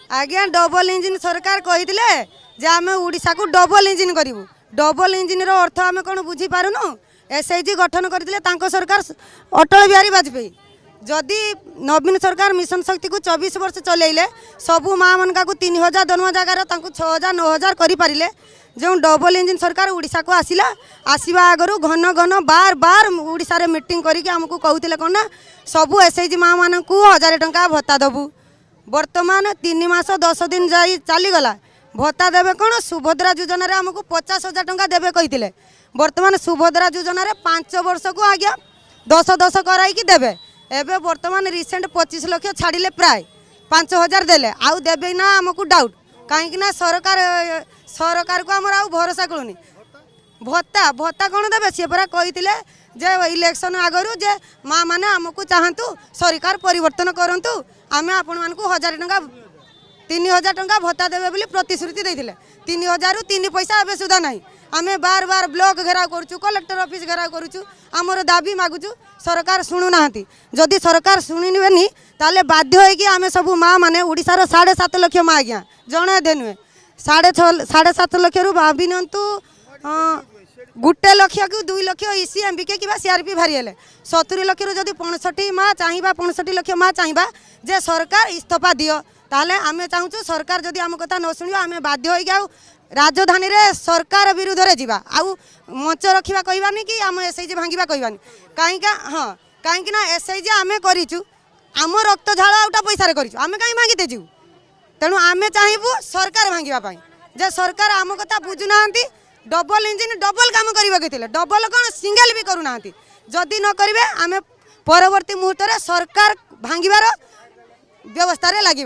आज्ञा double engine सरकार कही आम ओडिशा को डबल इंजिन करूँ डबल इंजिन रो अर्थ आम कौन बुझी पारुनु एसएचजी गठन करते सरकार अटल बिहारी वाजपेयी जदि नवीन सरकार मिशन शक्ति को 24 वर्ष चलैले सबू माँ मन का 3000 दरमा जगार 6000 9000 करें जो डबल इंजिन सरकार ओडिशा को आसिला आसवा आगु घन घन बार बार ओडिशा रे मीटिंग करके आमको कहते कौन ना सबू एसएचजी माँ मान को 1000 टंका भत्ता दबू वर्तमान 3 मास 10 दिन जाई चलीगला भत्ता देवे कौन सुभद्रा योजना आमको 50,000 टंका देवे कही वर्तमान सुभद्रा योजना 5 वर्ष को आज्ञा 10-10 कराई देवे एबे वर्तमान रिसेंट 25 लाख छाड़िले प्राय 5,000 देले आउ देबे ना आमको डाउट कहीं ना सरकार को आमर आउ भरोसा करूनी भत्ता भत्ता कौन देवे सी परा कही जे इलेक्शन आगरू जे माँ मैंने आमको चाहतु सरकार परिवर्तन करूँ आम आपण मानक 1000 टंका 3,000 टंका भत्ता देवे बोली प्रतिश्रुति देते 3,000 रु 3 पैसा एवं सुधा ना आम बार बार ब्लॉक घेराव करुचु कलेक्टर ऑफिस घेराव करुचु आमर दाबी मागुचु सरकार शुणुना जदि सरकार शुणिबेनी ताले बाध्य होगी आम सब माँ मैंने ओडिशार 7.5 लाख माँ आज्ञा जड़े दे नुहे 7.5 लाख रु भावी नियंतु 1 लाख को 2 लाख इसी एमबीके कि सीआरपी भारी हेले 70 लाख रु जदि 65 माँ चाहिए 65 लाख माँ चाहिए जे सरकार इस्तीफा दियो ताले आम चाहूँ सरकार जदि आम कथा न शुणिबा आम बाध्य होगी राजधानी रे सरकार विरुद्ध रे जीवा आउ मंच रखा कहबानी कि आम एसएचजी भांगा कहबानी कहीं हाँ कहीं ना एसएचजी आम करूँ आम रक्त झाड़ आउटा पैसा करूँ आम कहीं भांगीते जीव तेणु आम चाहबू सरकार भांगापी जे सरकार आम कथा बुझुना डबल इंजिन डबल काम करते डबल कौन सिंगल भी करूना जदि न करेंगे आम परवर्ती मुहूर्त में सरकार भांगार व्यवस्था लगे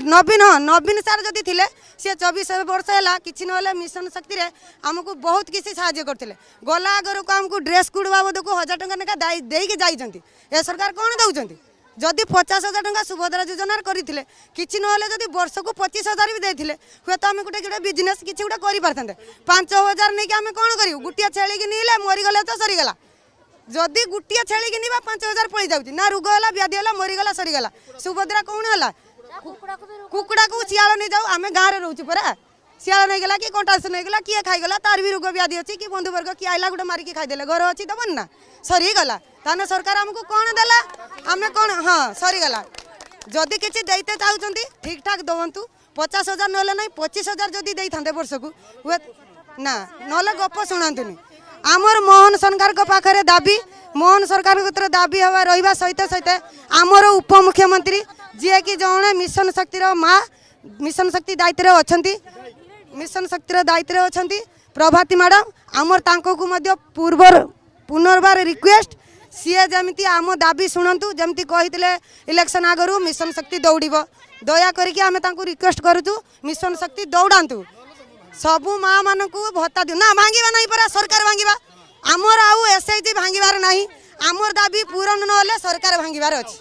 नवीन हाँ नवीन सार जदि थे सी 24 वर्ष है कि ना मिशन शक्ति रे आमको बहुत किसी साहाଯ୍य करते गला आगर को आमको ड्रेस कोड बाबद को 1000 टंका लेखा देकी जाइछंती ए सरकार कौन दौरान जदि 50,000 टंका सुभद्रा योजना करते कि ना जदि वर्ष को 25,000 भी देते हुए तो आम गोटे बिजनेस किसी गोटे कर 5,000 नहीं आम कौन करूँ गोटे छेली की नीले मरीगले तो सरीगला जदि गोटे छेली की नीबा 5,000 पड़ जाऊँ ना रोग है व्याधि है मरीगला सरीगला सुभद्रा कौन है कुकुड़ा को सियाल नहीं जाऊ आम गाँव में रोचु परा सियाल नहीं गला कि कंटास नहीं गला किए खाईगला तार भी रोग व्याधि अच्छी कि बंधुवर्ग किए आइला गोटे मारिकी खाईदे घर अच्छी दबन ना सरीगला ताने सरकार आमको कौन देला आम कौन हाँ सरीगला जदि किसी देते चाहते ठीक ठाक दबंतु 50,000 ना ना 25,000 जदि दे था वर्ष को हुए ना ना गप शुणातुनि आमर मोहन सरकार पाखे दाबी मोहन सरकार दाबी हवा रहा सहित सहित आमर उपमुख्यमंत्री जी कि जड़े मिशन शक्तिर माँ मिशन शक्ति दायित्व अच्छा मिशन शक्तिर दायित्व अच्छा प्रभाती मैडम आमर तांको पूर्वर पुनर्बार रिक्वेस्ट सीए जमी आम दाबी शुणु जमी कही इलेक्शन आगु मिशन शक्ति दौड़ दया करके आम रिक्वेस्ट करुचु मिशन शक्ति दौड़ातु सबू माँ मान को भत्ता दियो ना भांगा नहीं परा सरकार भांगा आमर आउ एसएचजी भांगार ना आमर दाबी पूरण ना सरकार भांगार अच्छी।